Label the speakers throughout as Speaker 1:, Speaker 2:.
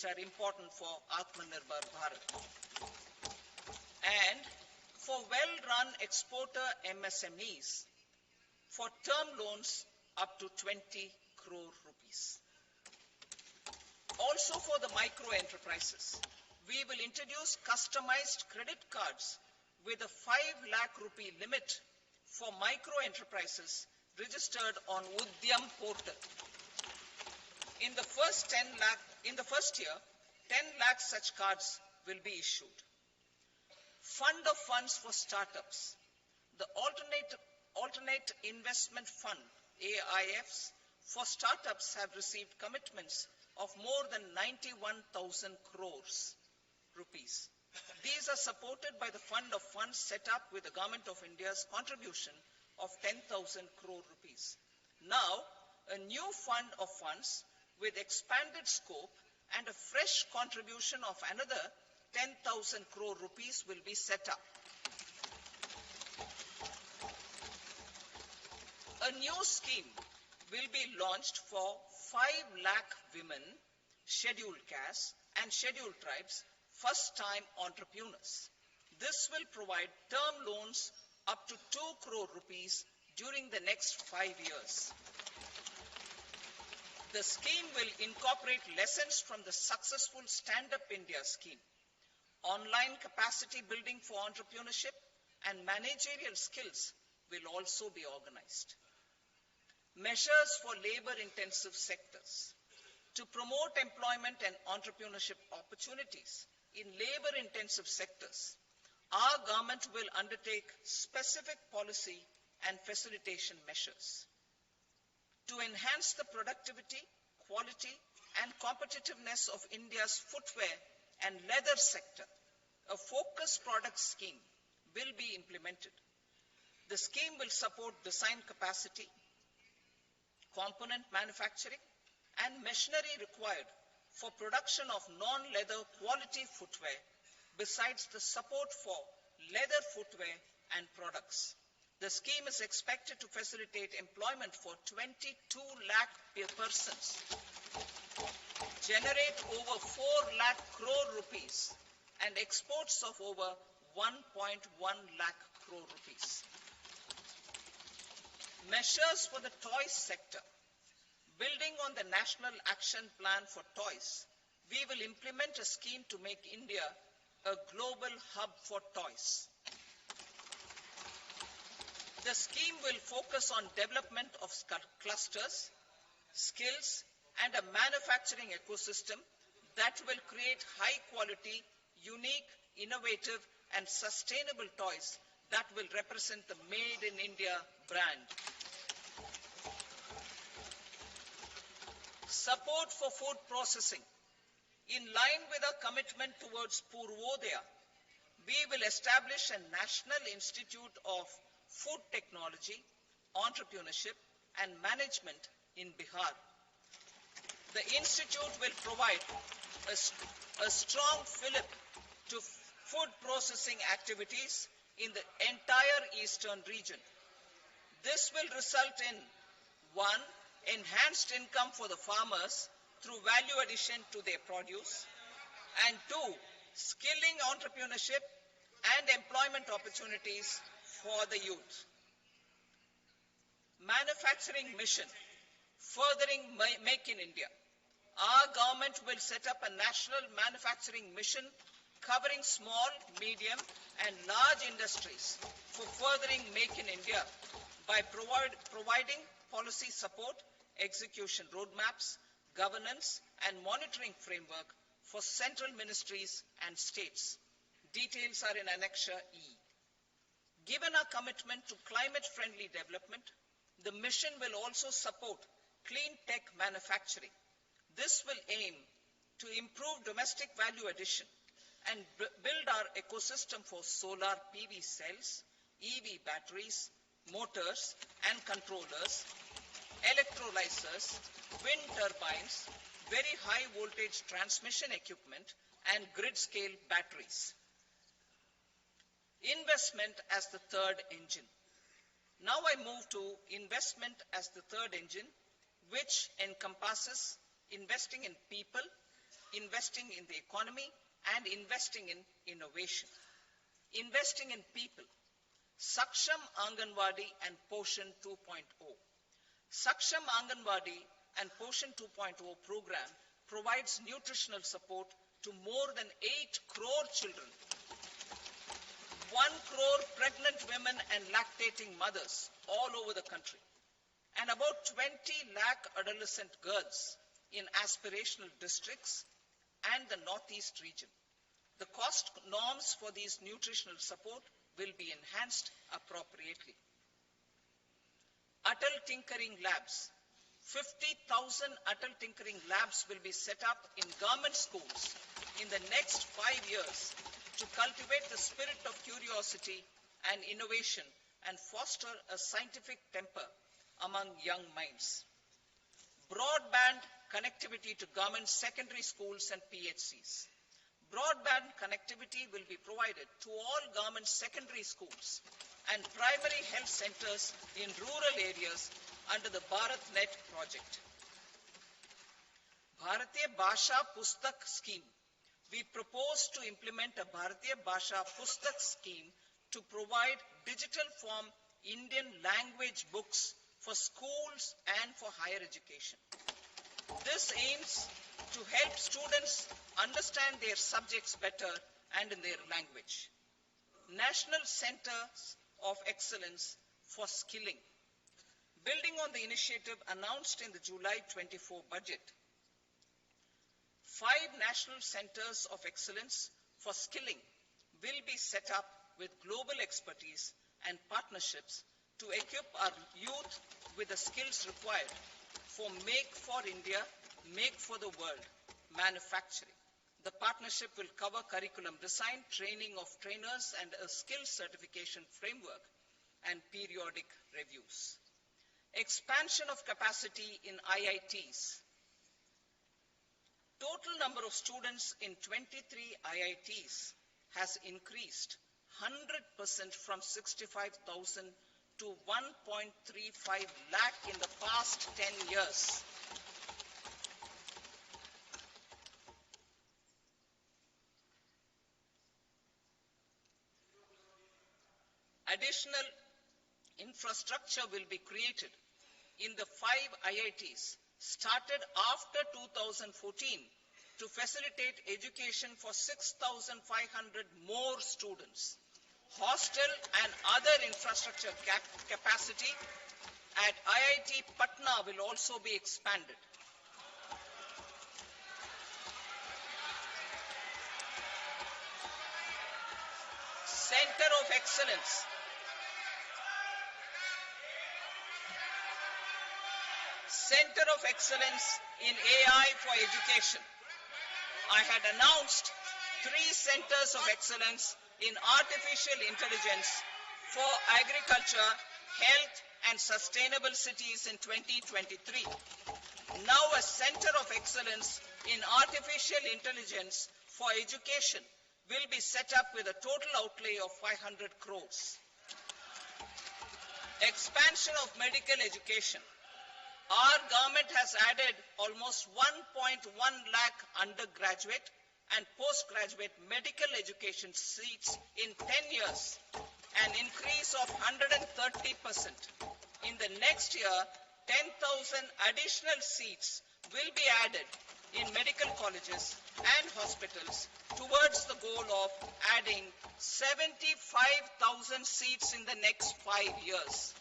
Speaker 1: which are important for Atmanirbhar Bharat. And for well-run exporter MSMEs, for term loans up to 20 crore rupees. Also for the micro enterprises, we will introduce customized credit cards with a 5 lakh rupee limit for micro enterprises registered on Udyam portal. In the first year, 10 lakh such cards will be issued. Fund of funds for startups. The Alternate Investment Fund, AIFs, for startups have received commitments of more than 91,000 crores rupees. These are supported by the fund of funds set up with the Government of India's contribution of 10,000 crore rupees. Now, a new fund of funds with expanded scope and a fresh contribution of another 10,000 crore rupees will be set up. A new scheme will be launched for 5 lakh women, scheduled castes and scheduled tribes, first-time entrepreneurs. This will provide term loans up to 2 crore rupees during the next 5 years. The scheme will incorporate lessons from the successful Stand Up India scheme. Online capacity building for entrepreneurship and managerial skills will also be organized. Measures for labor-intensive sectors. To promote employment and entrepreneurship opportunities in labor-intensive sectors, our government will undertake specific policy and facilitation measures. To enhance the productivity, quality, and competitiveness of India's footwear and leather sector, a focused product scheme will be implemented. The scheme will support design capacity, component manufacturing, and machinery required for production of non-leather quality footwear, besides the support for leather footwear and products. The scheme is expected to facilitate employment for 22 lakh persons, generate over 4 lakh crore rupees, and exports of over 1.1 lakh crore rupees. Measures for the toys sector. Building on the National Action Plan for Toys, we will implement a scheme to make India a global hub for toys. The scheme will focus on development of clusters, skills, and a manufacturing ecosystem that will create high quality, unique, innovative, and sustainable toys that will represent the Made in India brand. Support for food processing. In line with our commitment towards Purvodaya, we will establish a National Institute of Food Technology, Entrepreneurship and Management in Bihar. The institute will provide a strong fillip to food processing activities in the entire eastern region. This will result in 1. Enhanced income for the farmers through value addition to their produce, and 2. Skilling entrepreneurship and employment opportunities for the youth. Manufacturing mission, furthering Make in India. Our government will set up a national manufacturing mission covering small, medium and large industries for furthering Make in India by providing policy support, execution roadmaps, governance and monitoring framework for central ministries and states. Details are in Annexure E. Given our commitment to climate-friendly development, the mission will also support clean tech manufacturing. This will aim to improve domestic value addition and build our ecosystem for solar PV cells, EV batteries, motors and controllers, electrolyzers, wind turbines, very high voltage transmission equipment and grid scale batteries. Investment as the third engine. Now I move to investment as the third engine, which encompasses investing in people, investing in the economy and investing in innovation. Investing in people. Saksham Anganwadi and Poshan 2.0. Saksham Anganwadi and Poshan 2.0 program provides nutritional support to more than 8 crore children, 1 crore pregnant women and lactating mothers all over the country, and about 20 lakh adolescent girls in aspirational districts and the Northeast region. The cost norms for these nutritional support will be enhanced appropriately. Atal Tinkering Labs. 50,000 Atal Tinkering Labs will be set up in government schools in the next 5 years to cultivate the spirit of curiosity and innovation and foster a scientific temper among young minds. Broadband connectivity to government secondary schools and PHCs. Broadband connectivity will be provided to all government secondary schools and primary health centers in rural areas under the BharatNet project. Bharatiya Bhasha Pustak Scheme. We propose to implement a Bharatiya Bhasha Pustak scheme to provide digital form Indian language books for schools and for higher education. This aims to help students understand their subjects better and in their language. National Centers of Excellence for Skilling. Building on the initiative announced in the July 24 budget, 5 National Centers of Excellence for Skilling will be set up with global expertise and partnerships to equip our youth with the skills required for Make for India, Make for the World manufacturing. The partnership will cover curriculum design, training of trainers, and a skill certification framework and periodic reviews. Expansion of capacity in IITs. Total number of students in 23 IITs has increased 100% from 65,000 to 1.35 lakh in the past 10 years. Additional infrastructure will be created in the 5 IITs started after 2014 to facilitate education for 6,500 more students. Hostel and other infrastructure capacity at IIT Patna will also be expanded. Center of Excellence. Center of Excellence in AI for Education. I had announced 3 centers of excellence in artificial intelligence for agriculture, health, and sustainable cities in 2023. Now a center of excellence in artificial intelligence for education will be set up with a total outlay of 500 crores. Expansion of medical education. Our government has added almost 1.1 lakh undergraduate and postgraduate medical education seats in 10 years, an increase of 130%. In the next year, 10,000 additional seats will be added in medical colleges and hospitals towards the goal of adding 75,000 seats in the next 5 years.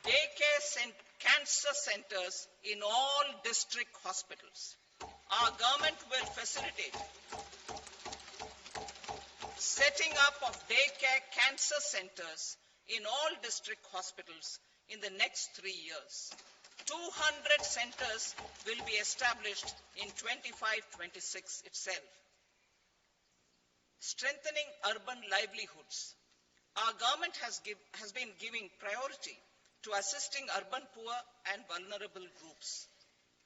Speaker 1: Daycare cancer centers in all district hospitals. Our government will facilitate setting up of daycare cancer centers in all district hospitals in the next 3 years. 200 centers will be established in 25-26 itself. Strengthening urban livelihoods. Our government has been giving priority to assisting urban poor and vulnerable groups.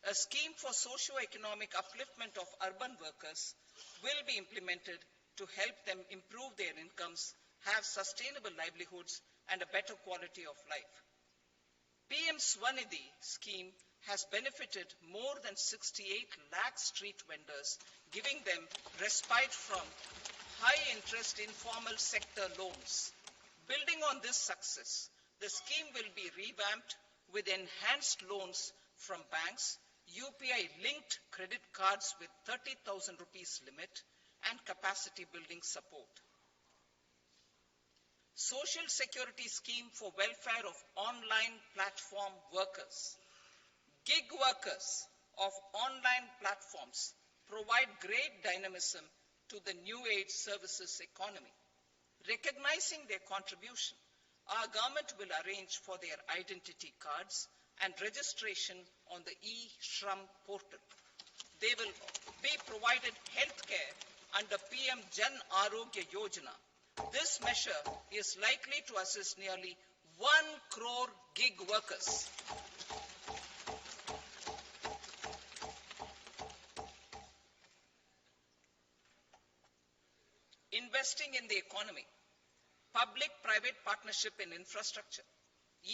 Speaker 1: A scheme for socio-economic upliftment of urban workers will be implemented to help them improve their incomes, have sustainable livelihoods, and a better quality of life. PM Swanidhi scheme has benefited more than 68 lakh street vendors, giving them respite from high-interest informal sector loans. Building on this success, the scheme will be revamped with enhanced loans from banks, UPI-linked credit cards with 30,000 rupees limit, and capacity building support. Social Security Scheme for welfare of online platform workers. Gig workers of online platforms provide great dynamism to the new age services economy. Recognizing their contribution, our government will arrange for their identity cards and registration on the e-Shram portal. They will be provided healthcare under PM Jan Arogya Yojana. This measure is likely to assist nearly 1 crore gig workers. Investing in the economy. Public-private partnership in infrastructure.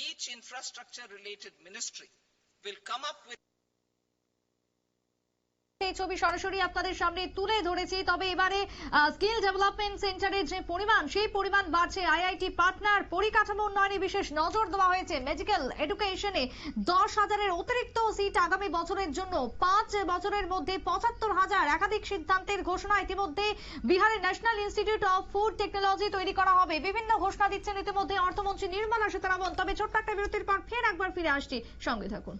Speaker 1: Each infrastructure-related ministry will come up with
Speaker 2: এই ছবি সরাসরি আপনাদের সামনে তুলে ধরেছি। তবে এবারে skill development সেন্টারের যে পরিমাণ, সেই পরিমাণ বাড়ছে। আইআইটি পাটনার পরিকাঠামো উন্নয়নে বিশেষ নজর দেওয়া হয়েছে। মেডিকেল এডুকেশনে 10,000-এর অতিরিক্ত সিট আগামী বছরের জন্য, 5 বছরের মধ্যে 75,000। একাধিক সিদ্ধান্তের ঘোষণা ইতিমধ্যে। বিহারের national institute of food technology তৈরি করা হবে। বিভিন্ন ঘোষণা দিচ্ছেন ইতিমধ্যে অর্থমন্ত্রী নির্মলা সীতারামন। তবে ছোট্ট একটা বিরতির পর ফের একবার ফিরে আসছি, সঙ্গে থাকুন।